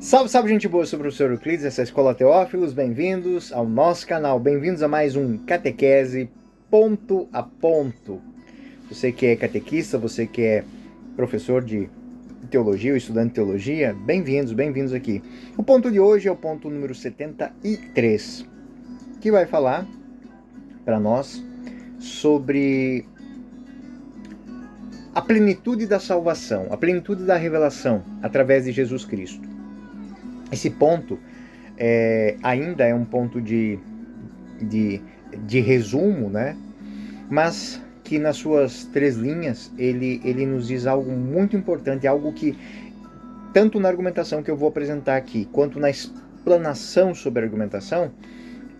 Salve, salve, gente boa, eu sou o professor Euclides, essa é a Escola Teófilos, bem-vindos ao nosso canal, bem-vindos a mais um Catequese Ponto a Ponto. Você que é catequista, você que é professor de teologia ou estudante de teologia, bem-vindos aqui. O ponto de hoje é o ponto número 73, que vai falar para nós sobre a plenitude da salvação, a plenitude da revelação através de Jesus Cristo. Esse ponto ainda é um ponto de resumo, né? Mas que nas suas 3 linhas ele nos diz algo muito importante, algo que tanto na argumentação que eu vou apresentar aqui, quanto na explanação sobre a argumentação,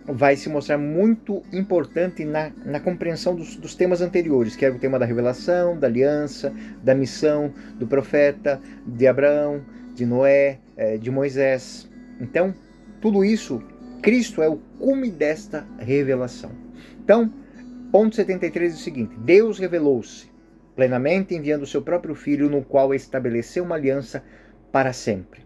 vai se mostrar muito importante na compreensão dos temas anteriores, que era o tema da revelação, da aliança, da missão, do profeta, de Abraão, de Noé, de Moisés. Então, tudo isso, Cristo é o cume desta revelação. Então, ponto 73 é o seguinte: Deus revelou-se plenamente enviando o seu próprio Filho, no qual estabeleceu uma aliança para sempre.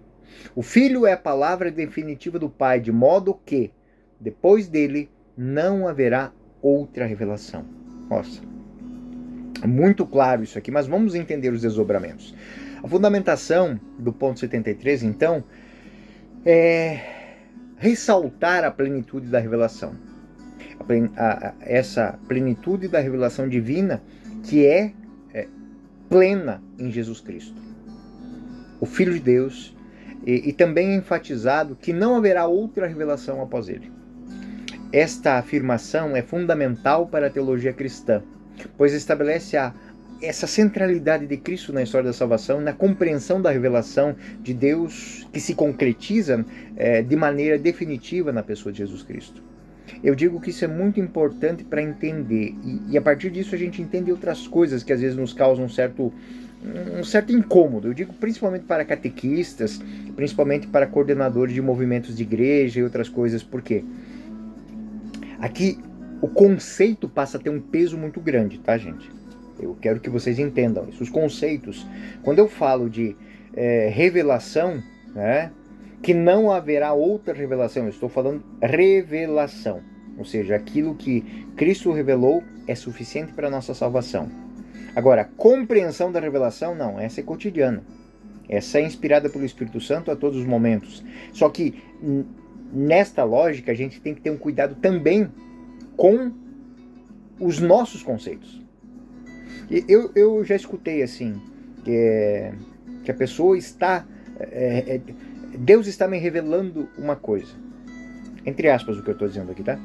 O Filho é a palavra definitiva do Pai, de modo que, depois dele, não haverá outra revelação. Nossa, é muito claro isso aqui, mas vamos entender os desdobramentos. A fundamentação do ponto 73, então, é ressaltar a plenitude da revelação. Essa plenitude da revelação divina que é plena em Jesus Cristo, o Filho de Deus, e também é enfatizado que não haverá outra revelação após ele. Esta afirmação é fundamental para a teologia cristã, pois estabelece essa centralidade de Cristo na história da salvação, na compreensão da revelação de Deus que se concretiza de maneira definitiva na pessoa de Jesus Cristo. Eu digo que isso é muito importante para entender, e a partir disso a gente entende outras coisas que às vezes nos causam um certo incômodo. Eu digo principalmente para catequistas, principalmente para coordenadores de movimentos de igreja e outras coisas. Por quê? Aqui o conceito passa a ter um peso muito grande, tá, gente? Eu quero que vocês entendam isso. Os conceitos, quando eu falo de revelação, né, que não haverá outra revelação, eu estou falando revelação, ou seja, aquilo que Cristo revelou é suficiente para a nossa salvação. Agora, compreensão da revelação, não, essa é cotidiana. Essa é inspirada pelo Espírito Santo a todos os momentos. Só que nesta lógica a gente tem que ter um cuidado também com os nossos conceitos. Eu já escutei assim, que a pessoa está... Deus está me revelando uma coisa. Entre aspas o que eu estou dizendo aqui, tá?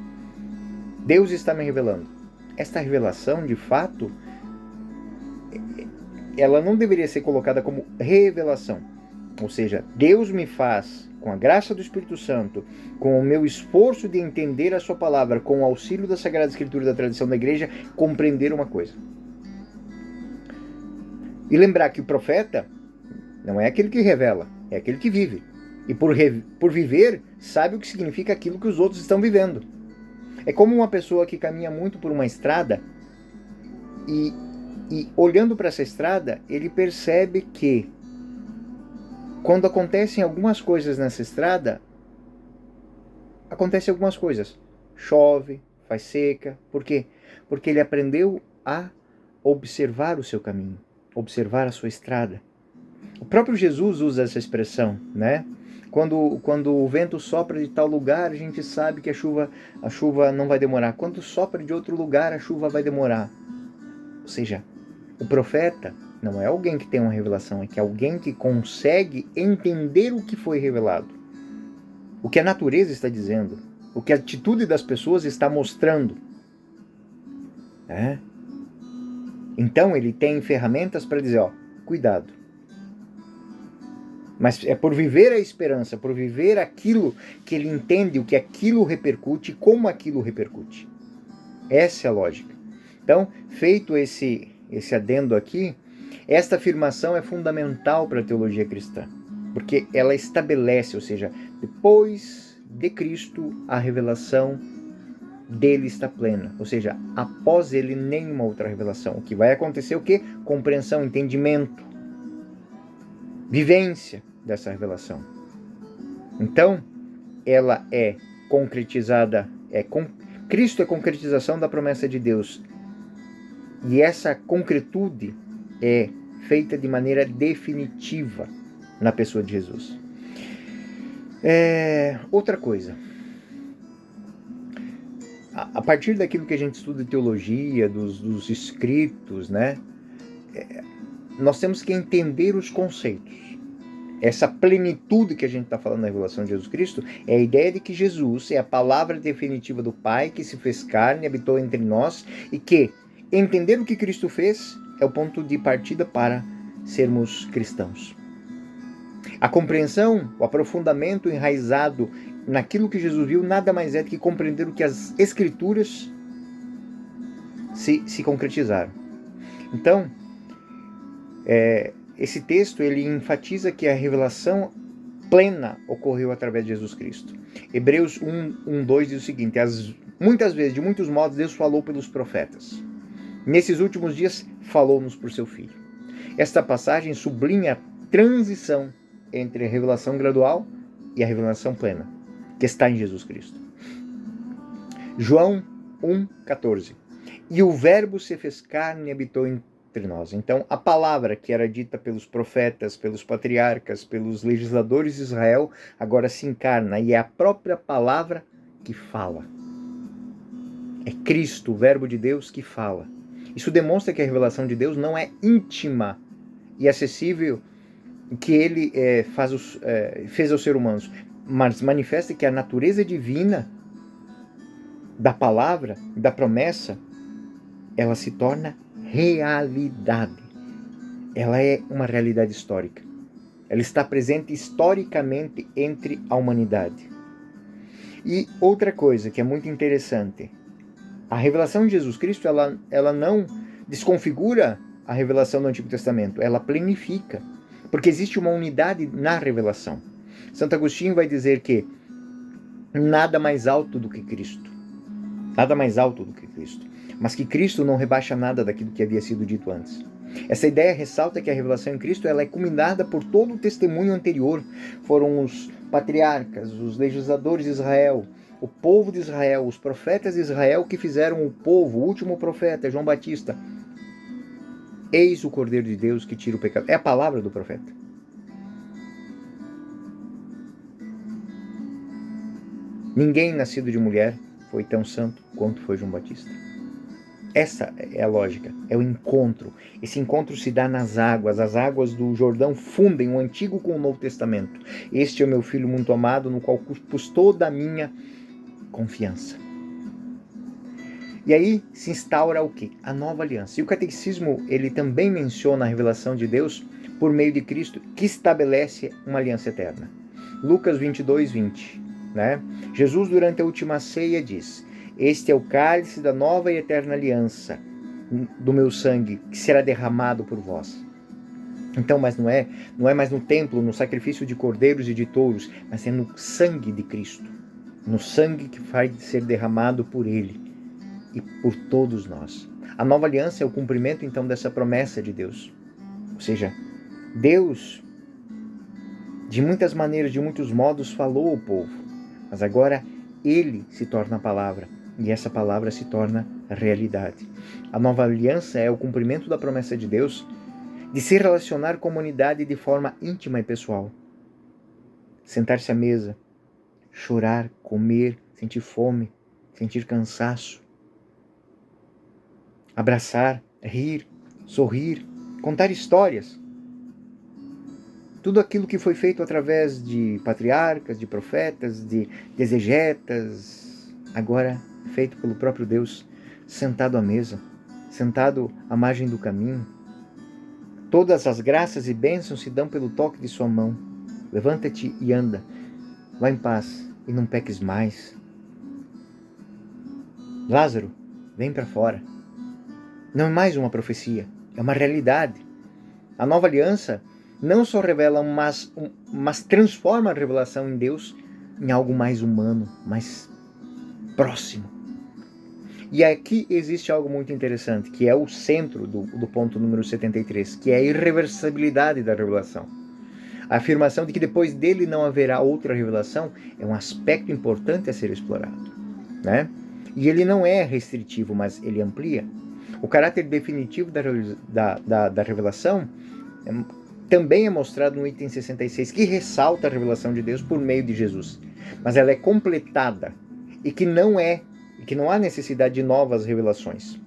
Deus está me revelando. Esta revelação, de fato, ela não deveria ser colocada como revelação. Ou seja, Deus me faz, com a graça do Espírito Santo, com o meu esforço de entender a sua palavra, com o auxílio da Sagrada Escritura e da tradição da igreja, compreender uma coisa. E lembrar que o profeta não é aquele que revela, é aquele que vive. E por viver, sabe o que significa aquilo que os outros estão vivendo. É como uma pessoa que caminha muito por uma estrada e olhando para essa estrada, ele percebe que quando acontecem algumas coisas nessa estrada, acontecem algumas coisas. Chove, faz seca. Por quê? Porque ele aprendeu a observar o seu caminho, observar a sua estrada. O próprio Jesus usa essa expressão, né? Quando o vento sopra de tal lugar, a gente sabe que a chuva não vai demorar. Quando sopra de outro lugar, a chuva vai demorar. Ou seja, o profeta não é alguém que tem uma revelação, é que é alguém que consegue entender o que foi revelado. O que a natureza está dizendo, o que a atitude das pessoas está mostrando. Então ele tem ferramentas para dizer, cuidado. Mas é por viver a esperança, por viver aquilo que ele entende, o que aquilo repercute, como aquilo repercute. Essa é a lógica. Então, feito esse adendo aqui, esta afirmação é fundamental para a teologia cristã, porque ela estabelece, ou seja, depois de Cristo, a revelação dele está plena, ou seja, após ele nenhuma outra revelação. O que vai acontecer é o quê? Compreensão, entendimento, vivência dessa revelação. Então, ela é concretizada, Cristo é concretização da promessa de Deus. E essa concretude é feita de maneira definitiva na pessoa de Jesus. Outra coisa, a partir daquilo que a gente estuda de teologia, dos escritos, né, nós temos que entender os conceitos. Essa plenitude que a gente está falando na revelação de Jesus Cristo é a ideia de que Jesus é a palavra definitiva do Pai que se fez carne, habitou entre nós, e que entender o que Cristo fez é o ponto de partida para sermos cristãos. A compreensão, o aprofundamento enraizado naquilo que Jesus viu nada mais é do que compreender o que as Escrituras se concretizaram. Então, esse texto ele enfatiza que a revelação plena ocorreu através de Jesus Cristo. Hebreus 1:2 diz o seguinte: muitas vezes, de muitos modos, Deus falou pelos profetas. Nesses últimos dias, falou-nos por seu Filho. Esta passagem sublinha a transição entre a revelação gradual e a revelação plena, que está em Jesus Cristo. João 1:14. E o Verbo se fez carne e habitou entre nós. Então, a palavra que era dita pelos profetas, pelos patriarcas, pelos legisladores de Israel, agora se encarna, e é a própria palavra que fala. É Cristo, o Verbo de Deus, que fala. Isso demonstra que a revelação de Deus não é íntima e acessível que ele fez aos seres humanos, mas manifesta que a natureza divina da palavra, da promessa, ela se torna realidade. Ela é uma realidade histórica. Ela está presente historicamente entre a humanidade. E outra coisa que é muito interessante, a revelação de Jesus Cristo, ela não desconfigura a revelação do Antigo Testamento, ela plenifica, porque existe uma unidade na revelação. Santo Agostinho vai dizer que nada mais alto do que Cristo, mas que Cristo não rebaixa nada daquilo que havia sido dito antes. Essa ideia ressalta que a revelação em Cristo ela é culminada por todo o testemunho anterior. Foram os patriarcas, os legisladores de Israel, o povo de Israel, os profetas de Israel que fizeram o povo, o último profeta, João Batista. Eis o Cordeiro de Deus que tira o pecado. É a palavra do profeta. Ninguém nascido de mulher foi tão santo quanto foi João Batista. Essa é a lógica, é o encontro. Esse encontro se dá nas águas. As águas do Jordão fundem o Antigo com o Novo Testamento. Este é o meu Filho muito amado, no qual pus toda a minha confiança. E aí se instaura o quê? A nova aliança. E o catecismo, ele também menciona a revelação de Deus por meio de Cristo, que estabelece uma aliança eterna. Lucas 22:20, né? Jesus, durante a última ceia, diz: este é o cálice da nova e eterna aliança do meu sangue, que será derramado por vós. Então, mas não é mais no templo, no sacrifício de cordeiros e de touros, mas é no sangue de Cristo, no sangue que vai ser derramado por Ele e por todos nós. A nova aliança é o cumprimento, então, dessa promessa de Deus. Ou seja, Deus, de muitas maneiras, de muitos modos, falou ao povo, mas agora Ele se torna a palavra, e essa palavra se torna realidade. A nova aliança é o cumprimento da promessa de Deus de se relacionar com a humanidade de forma íntima e pessoal. Sentar-se à mesa, chorar, comer, sentir fome, sentir cansaço. Abraçar, rir, sorrir, contar histórias. Tudo aquilo que foi feito através de patriarcas, de profetas, de exegetas, agora feito pelo próprio Deus, sentado à mesa, sentado à margem do caminho. Todas as graças e bênçãos se dão pelo toque de sua mão. Levanta-te e anda. Vá em paz e não peques mais. Lázaro, vem para fora. Não é mais uma profecia, é uma realidade. A nova aliança não só revela, mas transforma a revelação em Deus em algo mais humano, mais próximo. E aqui existe algo muito interessante, que é o centro do ponto número 73, que é a irreversibilidade da revelação. A afirmação de que depois dele não haverá outra revelação é um aspecto importante a ser explorado, né? E ele não é restritivo, mas ele amplia. O caráter definitivo da revelação também é mostrado no item 66, que ressalta a revelação de Deus por meio de Jesus. Mas ela é completada e que não há necessidade de novas revelações.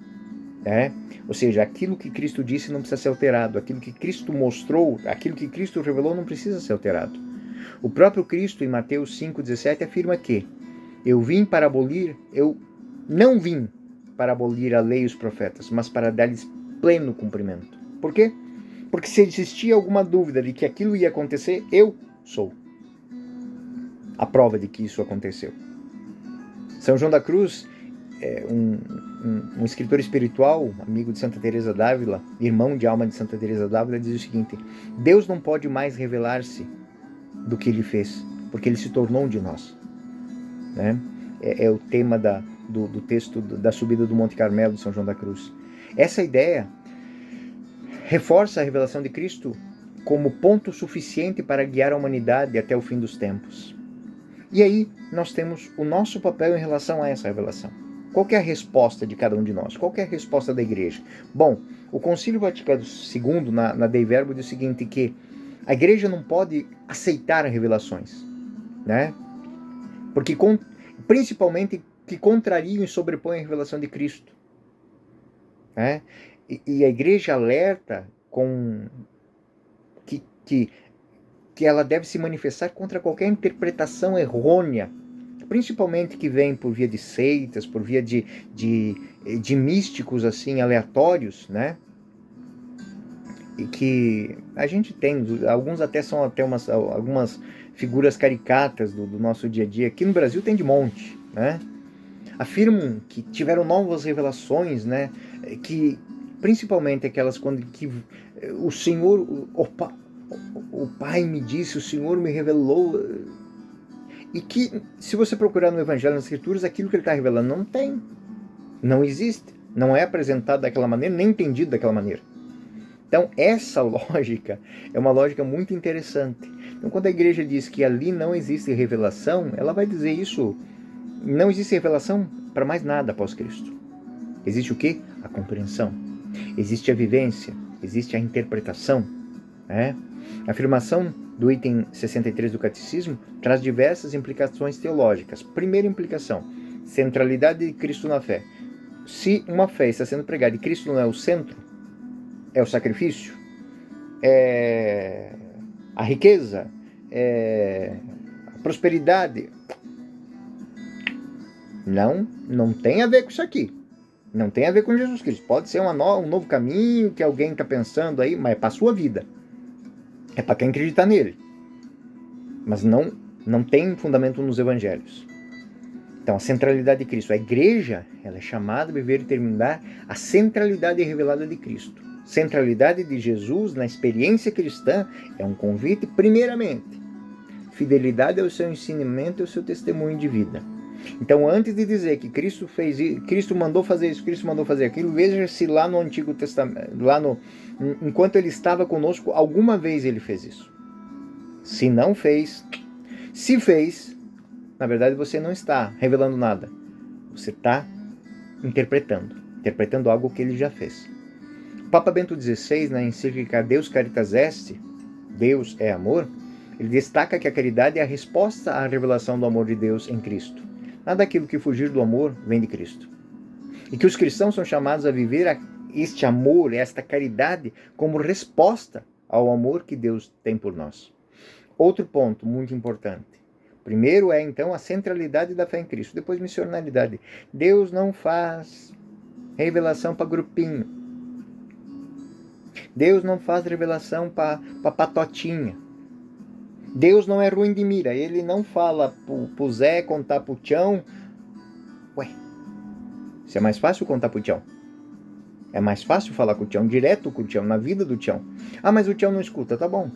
Né? Ou seja, aquilo que Cristo disse não precisa ser alterado, aquilo que Cristo mostrou, aquilo que Cristo revelou não precisa ser alterado. O próprio Cristo, em Mateus 5,17, afirma que eu não vim para abolir a lei e os profetas, mas para dar-lhes pleno cumprimento. Por quê? Porque se existia alguma dúvida de que aquilo ia acontecer, eu sou a prova de que isso aconteceu. São João da Cruz, um escritor espiritual, amigo de Santa Teresa d'Ávila, irmão de alma de Santa Teresa d'Ávila, diz o seguinte: Deus não pode mais revelar-se do que ele fez, porque ele se tornou um de nós. Né? É o tema do texto da subida do Monte Carmelo de São João da Cruz. Essa ideia reforça a revelação de Cristo como ponto suficiente para guiar a humanidade até o fim dos tempos. E aí nós temos o nosso papel em relação a essa revelação. Qual é a resposta de cada um de nós? Qual é a resposta da igreja? Bom, o Concílio Vaticano II, na Dei Verbo, diz o seguinte, que a igreja não pode aceitar revelações, né? Porque principalmente que contrariam e sobrepõem a revelação de Cristo. Né? E a igreja alerta que ela deve se manifestar contra qualquer interpretação errônea, principalmente que vem por via de seitas, por via de místicos assim aleatórios, né? E que a gente tem, alguns até são algumas figuras caricatas do nosso dia a dia. Aqui no Brasil tem de monte, né? Afirmam que tiveram novas revelações, né? Que principalmente aquelas que o Senhor, o Pai me disse, o Senhor me revelou, e que se você procurar no Evangelho, nas Escrituras, aquilo que ele está revelando não existe, não é apresentado daquela maneira, nem entendido daquela maneira. Então essa lógica é uma lógica muito interessante. Então quando a igreja diz que ali não existe revelação, ela vai dizer isso, não existe revelação para mais nada após Cristo. Existe o quê? A compreensão. Existe a vivência, existe a interpretação. Né? A afirmação do item 63 do Catecismo traz diversas implicações teológicas. Primeira implicação, centralidade de Cristo na fé. Se uma fé está sendo pregada e Cristo não é o centro, é o sacrifício, é a riqueza, é a prosperidade. Não tem a ver com isso aqui. Não tem a ver com Jesus Cristo. Pode ser um novo caminho que alguém está pensando aí, mas é para a sua vida. É para quem acredita nele. Mas não tem fundamento nos evangelhos. Então, a centralidade de Cristo. A igreja, ela é chamada a viver e terminar a centralidade revelada de Cristo. Centralidade de Jesus na experiência cristã é um convite, primeiramente, fidelidade ao seu ensinamento e ao seu testemunho de vida. Então, antes de dizer que Cristo mandou fazer isso, Cristo mandou fazer aquilo, veja se lá no Antigo Testamento, enquanto ele estava conosco, alguma vez ele fez isso. Se não fez, se fez, na verdade você não está revelando nada. Você está interpretando algo que ele já fez. O Papa Bento XVI, na encíclica Deus Caritas Est, Deus é amor, ele destaca que a caridade é a resposta à revelação do amor de Deus em Cristo. Nada daquilo que fugir do amor vem de Cristo. E que os cristãos são chamados a viver este amor, esta caridade, como resposta ao amor que Deus tem por nós. Outro ponto muito importante. Primeiro é, então, a centralidade da fé em Cristo. Depois, missionalidade. Deus não faz revelação para grupinho. Deus não faz revelação para patotinha. Deus não é ruim de mira. Ele não fala pro Zé contar pro Tião. Ué, isso é mais fácil contar pro Tião. É mais fácil falar com o Tião, direto com o Tião, na vida do Tião. Ah, mas o Tião não escuta. Tá bom.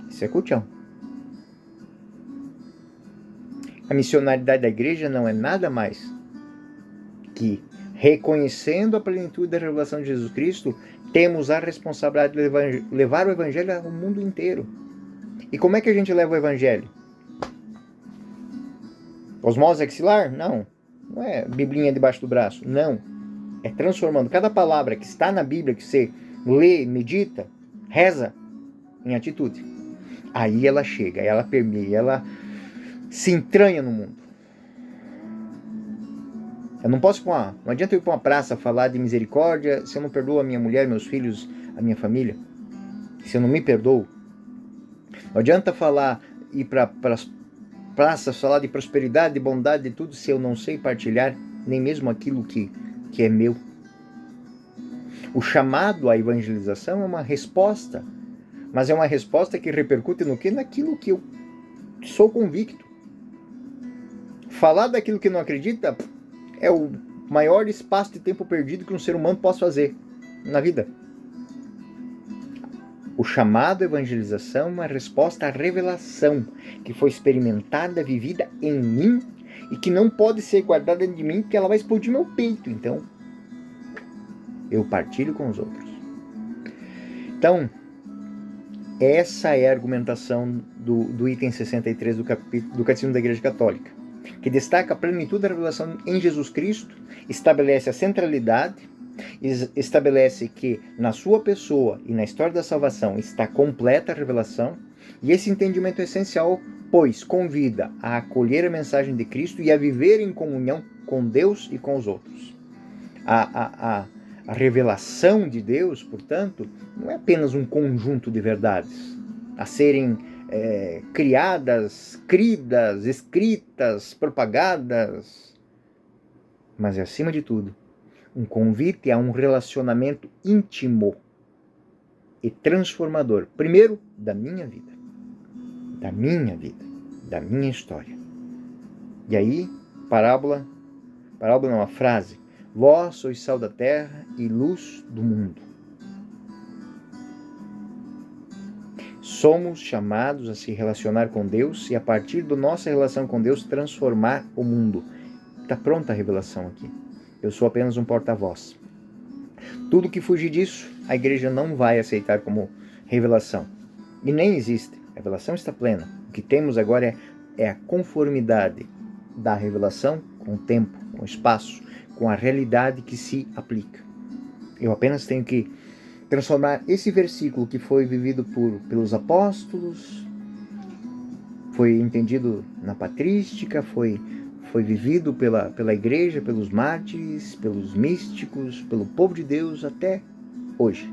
Isso é com o Tião. A missionalidade da igreja não é nada mais que, reconhecendo a plenitude da revelação de Jesus Cristo, temos a responsabilidade de levar o Evangelho ao mundo inteiro. E como é que a gente leva o evangelho? Osmose axilar? Não. Não é biblinha debaixo do braço. Não. É transformando cada palavra que está na Bíblia, que você lê, medita, reza, em atitude. Aí ela chega, ela permeia, ela se entranha no mundo. Eu não posso não adianta eu ir para uma praça falar de misericórdia se eu não perdoo a minha mulher, meus filhos, a minha família. Se eu não me perdoo. Não adianta ir para as praças falar de prosperidade, de bondade, de tudo, se eu não sei partilhar nem mesmo aquilo que é meu. O chamado à evangelização é uma resposta, mas é uma resposta que repercute no quê? Naquilo que eu sou convicto. Falar daquilo que não acredita é o maior espaço de tempo perdido que um ser humano possa fazer na vida. O chamado à evangelização é uma resposta à revelação que foi experimentada, vivida em mim e que não pode ser guardada dentro de mim porque ela vai explodir meu peito. Então, eu partilho com os outros. Então, essa é a argumentação do item 63 do Catecismo da Igreja Católica, que destaca a plenitude da revelação em Jesus Cristo, estabelece a centralidade, estabelece que na sua pessoa e na história da salvação está completa a revelação, e esse entendimento é essencial, pois convida a acolher a mensagem de Cristo e a viver em comunhão com Deus e com os outros. A revelação de Deus, portanto, não é apenas um conjunto de verdades a serem criadas, cridas, escritas, propagadas, mas é, acima de tudo, um convite a um relacionamento íntimo e transformador, primeiro, da minha vida, da minha história. E aí, parábola não, uma frase: vós sois sal da terra e luz do mundo. Somos chamados a se relacionar com Deus e, a partir da nossa relação com Deus, transformar o mundo. Está pronta a revelação aqui. Eu sou apenas um porta-voz. Tudo que fugir disso, a igreja não vai aceitar como revelação. E nem existe. A revelação está plena. O que temos agora é a conformidade da revelação com o tempo, com o espaço, com a realidade que se aplica. Eu apenas tenho que transformar esse versículo que foi vivido pelos apóstolos, foi entendido na patrística, foi vivido pela igreja, pelos mártires, pelos místicos, pelo povo de Deus até hoje.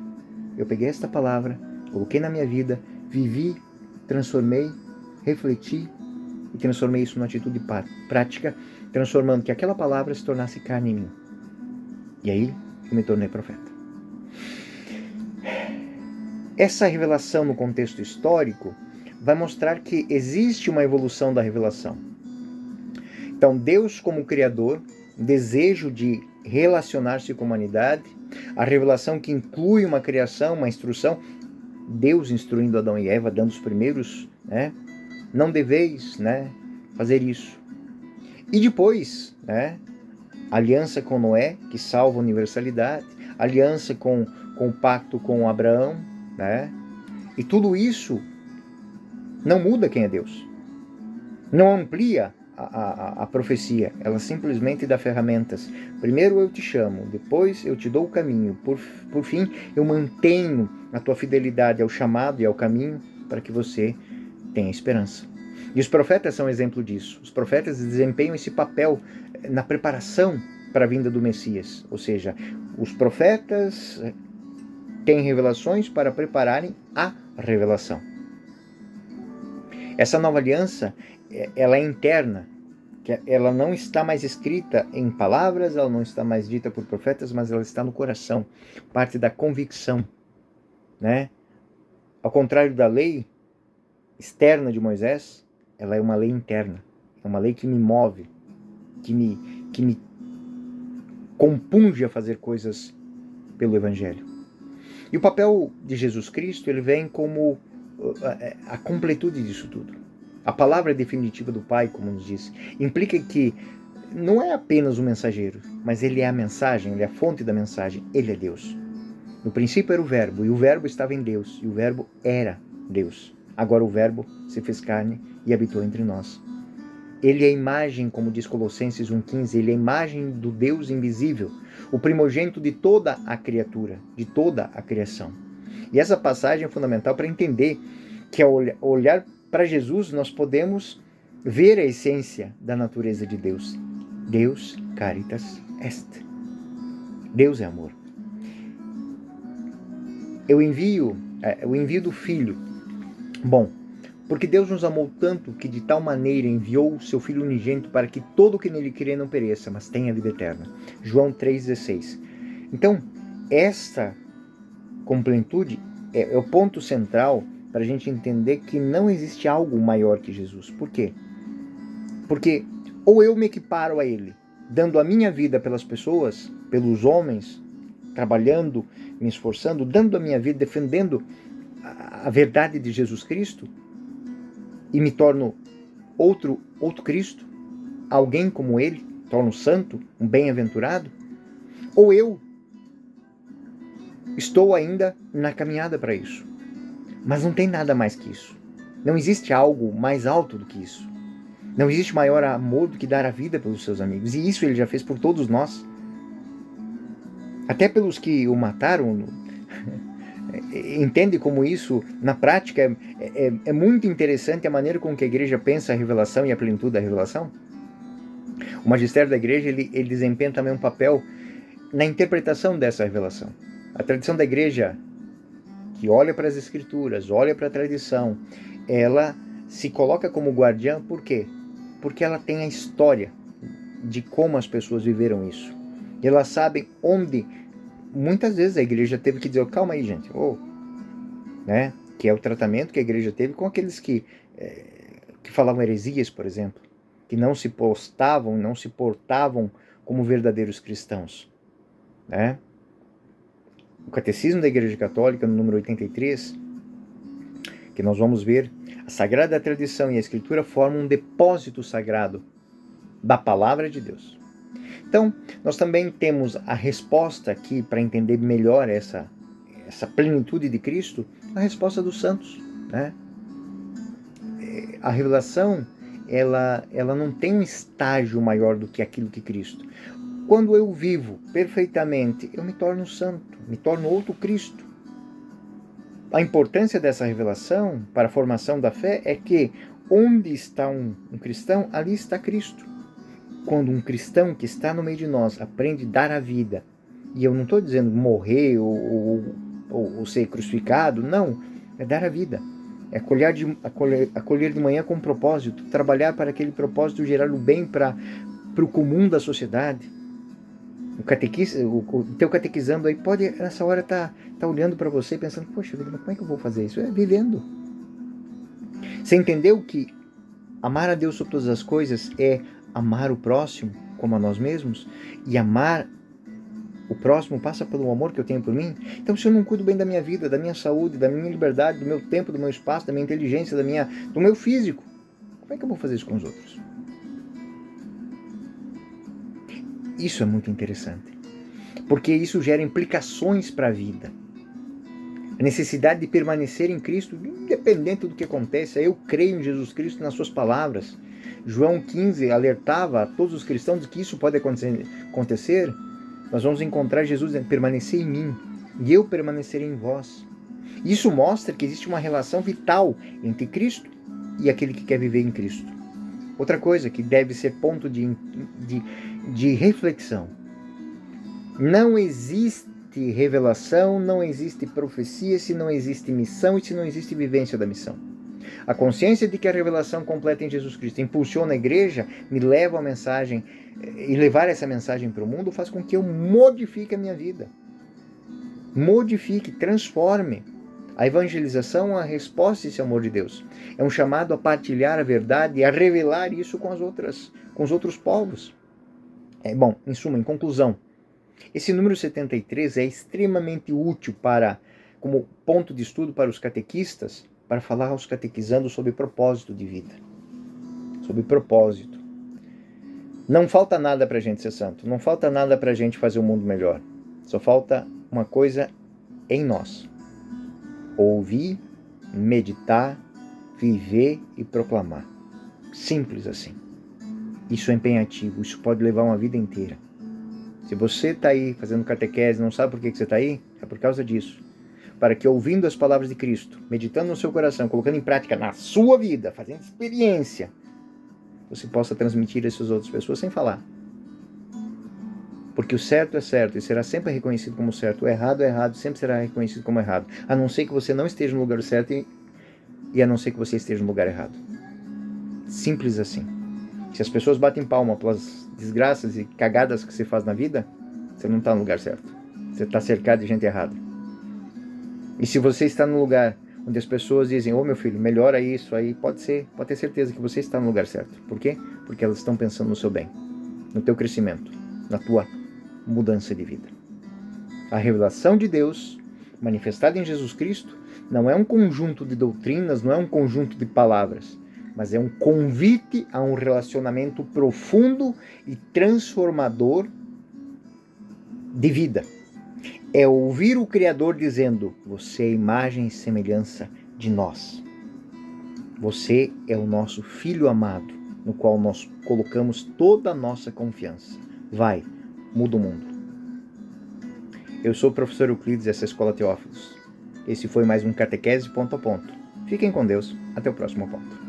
Eu peguei esta palavra, coloquei na minha vida, vivi, transformei, refleti e transformei isso numa atitude prática, transformando que aquela palavra se tornasse carne em mim. E aí eu me tornei profeta. Essa revelação no contexto histórico vai mostrar que existe uma evolução da revelação. Então, Deus como Criador, desejo de relacionar-se com a humanidade, a revelação que inclui uma criação, uma instrução, Deus instruindo Adão e Eva, dando os primeiros, não deveis, fazer isso. E depois, aliança com Noé, que salva a universalidade, aliança com o pacto com Abraão, e tudo isso não muda quem é Deus, não amplia a profecia, ela simplesmente dá ferramentas. Primeiro eu te chamo, depois eu te dou o caminho, por fim eu mantenho a tua fidelidade ao chamado e ao caminho para que você tenha esperança. E os profetas são exemplo disso. Os profetas desempenham esse papel na preparação para a vinda do Messias, ou seja, os profetas têm revelações para prepararem a revelação. Essa nova aliança, ela é interna, ela não está mais escrita em palavras, ela não está mais dita por profetas, mas ela está no coração, parte da convicção, Ao contrário da lei externa de Moisés, ela é uma lei interna, é uma lei que me move, que me compunge a fazer coisas pelo Evangelho. E o papel de Jesus Cristo, ele vem como a completude disso tudo. A palavra definitiva do Pai, como nos disse, implica que não é apenas um mensageiro, mas ele é a mensagem, ele é a fonte da mensagem, ele é Deus. No princípio era o Verbo, e o Verbo estava em Deus, e o Verbo era Deus. Agora o Verbo se fez carne e habitou entre nós. Ele é a imagem, como diz Colossenses 1,15, ele é a imagem do Deus invisível, o primogênito de toda a criatura, de toda a criação. E essa passagem é fundamental para entender que ao olhar para Jesus nós podemos ver a essência da natureza de Deus. Deus caritas est. Deus é amor. O envio do Filho. Bom, porque Deus nos amou tanto que de tal maneira enviou o seu Filho unigênito para que todo o que nele crê não pereça, mas tenha vida eterna. João 3,16. Então, esta completude é o ponto central para a gente entender que não existe algo maior que Jesus. Por quê? Porque ou eu me equiparo a Ele, dando a minha vida pelas pessoas, pelos homens, trabalhando, me esforçando, dando a minha vida, defendendo a verdade de Jesus Cristo, e me torno outro Cristo, alguém como Ele, torno santo, um bem-aventurado, ou eu estou ainda na caminhada para isso. Mas não tem nada mais que isso. Não existe algo mais alto do que isso. Não existe maior amor do que dar a vida pelos seus amigos. E isso Ele já fez por todos nós. Até pelos que o mataram. Entende como isso, na prática, é muito interessante a maneira com que a igreja pensa a revelação e a plenitude da revelação. O magistério da igreja ele desempenha também um papel na interpretação dessa revelação. A tradição da igreja, que olha para as escrituras, olha para a tradição, ela se coloca como guardiã, por quê? Porque ela tem a história de como as pessoas viveram isso. E elas sabem onde, muitas vezes a igreja teve que dizer, calma aí gente, né? Que é o tratamento que a igreja teve com aqueles que falavam heresias, por exemplo, que não se portavam como verdadeiros cristãos, né? O Catecismo da Igreja Católica, no número 83, que nós vamos ver, a Sagrada Tradição e a Escritura formam um depósito sagrado da Palavra de Deus. Então, nós também temos a resposta aqui, para entender melhor essa plenitude de Cristo, a resposta dos santos, né? A revelação, ela não tem um estágio maior do que aquilo que Cristo. Quando eu vivo perfeitamente, eu me torno santo, me torno outro Cristo. A importância dessa revelação para a formação da fé é que onde está um cristão, ali está Cristo. Quando um cristão que está no meio de nós aprende a dar a vida, e eu não estou dizendo morrer ou ser crucificado, não, é dar a vida. É acolher de manhã com um propósito, trabalhar para aquele propósito gerar o bem para o comum da sociedade. O teu catequizando aí pode, nessa hora, tá olhando para você e pensando, poxa vida, mas como é que eu vou fazer isso? É vivendo. Você entendeu que amar a Deus sobre todas as coisas é amar o próximo como a nós mesmos? E amar o próximo passa pelo amor que eu tenho por mim? Então, se eu não cuido bem da minha vida, da minha saúde, da minha liberdade, do meu tempo, do meu espaço, da minha inteligência, do meu físico, como é que eu vou fazer isso com os outros? Isso é muito interessante, porque isso gera implicações para a vida. A necessidade de permanecer em Cristo, independente do que aconteça. Eu creio em Jesus Cristo nas suas palavras. João 15 alertava a todos os cristãos de que isso pode acontecer. Nós vamos encontrar Jesus dizendo, permanecer em mim, e eu permanecerei em vós. Isso mostra que existe uma relação vital entre Cristo e aquele que quer viver em Cristo. Outra coisa que deve ser ponto de reflexão. Não existe revelação, não existe profecia se não existe missão e se não existe vivência da missão. A consciência de que a revelação completa em Jesus Cristo impulsiona a igreja, me leva a mensagem, e levar essa mensagem para o mundo faz com que eu modifique a minha vida. Modifique, transforme. A evangelização é a resposta a esse amor de Deus. É um chamado a partilhar a verdade e a revelar isso com os outros povos. Bom, em suma, em conclusão, esse número 73 é extremamente útil como ponto de estudo para os catequistas, para falar aos catequizandos sobre propósito de vida. Sobre propósito. Não falta nada para a gente ser santo. Não falta nada para a gente fazer o mundo melhor. Só falta uma coisa em nós. Ouvir, meditar viver e proclamar. Simples assim. Isso é empenhativo, isso pode levar uma vida inteira. Se você está aí fazendo catequese e não sabe por que você está aí, é por causa disso. Para que ouvindo as palavras de Cristo, meditando no seu coração, colocando em prática na sua vida, fazendo experiência, você possa transmitir isso às outras pessoas sem falar. Porque o certo é certo e será sempre reconhecido como certo. O errado é errado, sempre será reconhecido como errado. A não ser que você não esteja no lugar certo e a não ser que você esteja no lugar errado. Simples assim. Se as pessoas batem palma pelas desgraças e cagadas que você faz na vida, você não está no lugar certo. Você está cercado de gente errada. E se você está no lugar onde as pessoas dizem, ô meu filho, melhora isso aí, pode ter certeza que você está no lugar certo. Por quê? Porque elas estão pensando no seu bem, no teu crescimento, na tua mudança de vida. A revelação de Deus, manifestada em Jesus Cristo, não é um conjunto de doutrinas, não é um conjunto de palavras, mas é um convite a um relacionamento profundo e transformador de vida. É ouvir o Criador dizendo, você é imagem e semelhança de nós. Você é o nosso Filho amado, no qual nós colocamos toda a nossa confiança. Vai, muda o mundo. Eu sou o professor Euclides dessa Escola Teófilos. Esse foi mais um Catequese Ponto a Ponto. Fiquem com Deus. Até o próximo ponto.